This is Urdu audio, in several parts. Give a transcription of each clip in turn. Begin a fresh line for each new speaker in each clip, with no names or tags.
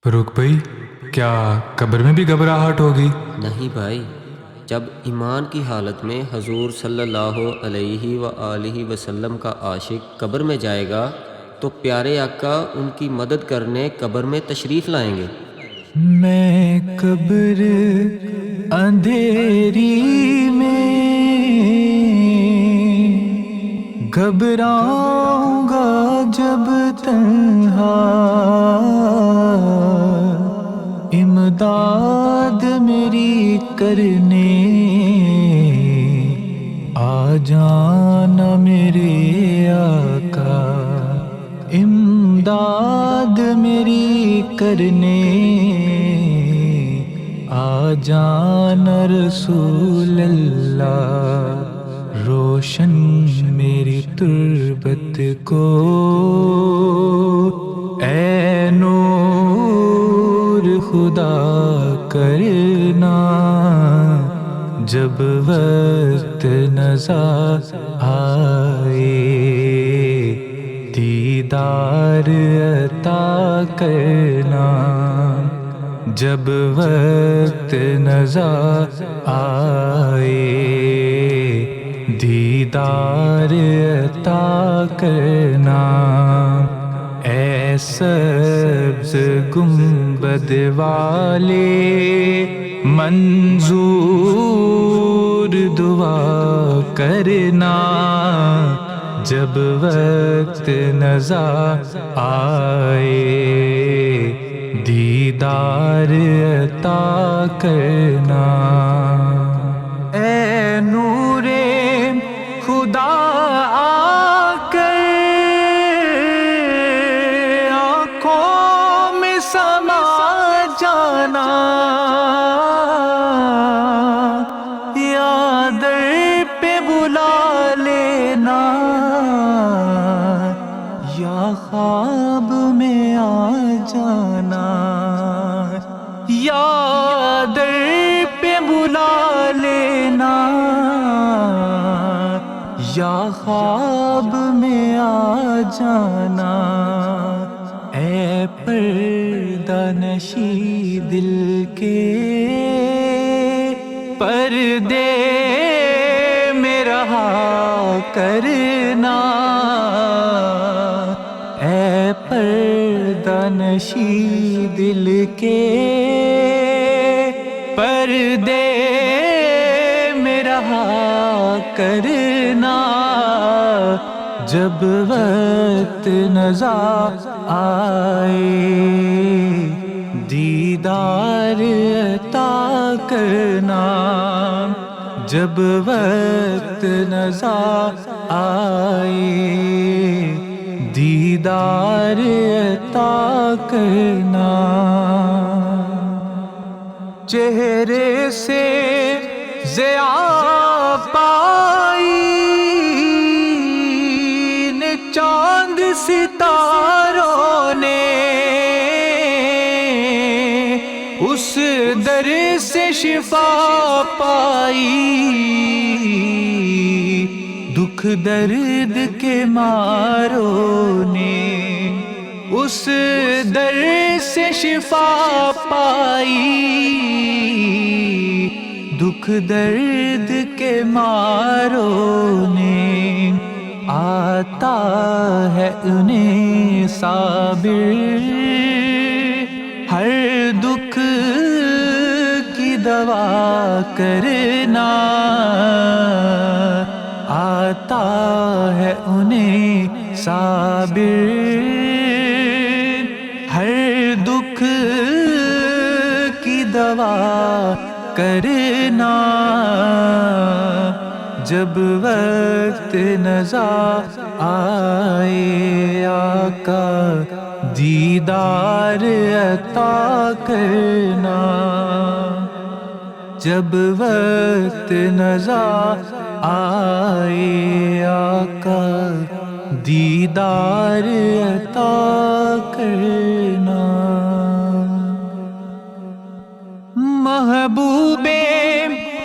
فروخ بھائی، کیا قبر میں بھی گھبراہٹ ہوگی؟
نہیں بھائی، جب ایمان کی حالت میں حضور صلی اللہ علیہ وآلہ وسلم کا عاشق قبر میں جائے گا تو پیارے آقا ان کی مدد کرنے قبر میں تشریف لائیں گے۔
میں قبر اندھیری میں گھبراؤں گا جب تنہا، امداد میری کرنے آ جانا میرے آقا، امداد میری کرنے آ جانا رسول اللہ، روشن میری تربت کو اے نور خدا کرنا، جب وقت نظر آئے دیدار عطا کرنا، جب وقت نظر آئے دیدار عطا کرنا، اے سبز گنبد والے منظور دعا کرنا، جب وقت نظر آئے دیدار عطا کرنا، اے نور خدا آ کر آنکھوں میں سما جانا، یا در پہ بلا لینا، یا خواب میں آ جانا، یا در پہ بلا لینا، یا خواب میں آ جانا، اے پردہ نشی دل کے پردے میں رہا کرنا، اے پردہ نشی دل کے پردے میں رہا کرنا، جب وقت نظر آئے دیدار عطا کرنا، جب وقت نظر آئے دیدار عطا کرنا، چہرے سے ضیاء پائی نے چاند ستاروں نے، اس در سے شفا پائی دکھ درد کے ماروں نے، اس در سے شفا پائی دکھ درد کے ماروں نے، آتا ہے انہیں صابر ہر دکھ کی دوا کرنا، آتا ہے انہیں صابر ہر دکھ کی دوا کرنا، جب وقت نظر آئے آقا دیدار عطا کرنا، جب وقت نظر آئے آقا دیدار عطا کرنا، محبوب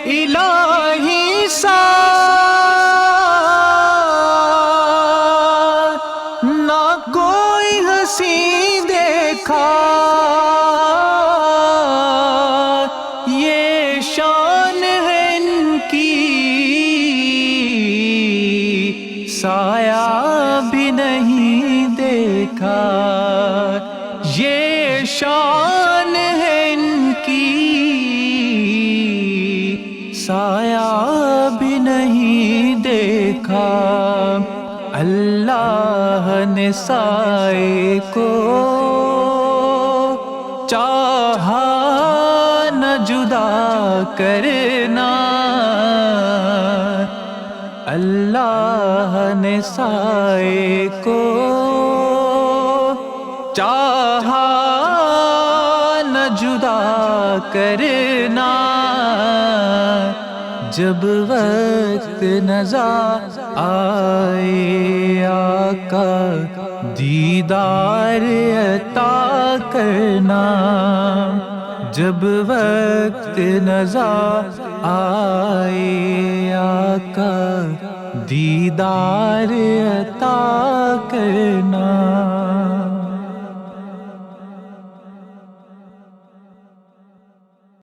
الہی سا نہ کوئی ہنسی دیکھا، یہ شان ہے ان کی سایہ بھی نہیں دیکھا، اللہ نے سائے کو چاہا نہ جدا کرنا، اللہ نے سائے کو چاہا نہ جدا کرنا، جب وقت نظر آئے آقا دیدار عطا کرنا، جب وقت نظر آئے آقا دیدار عطا کرنا۔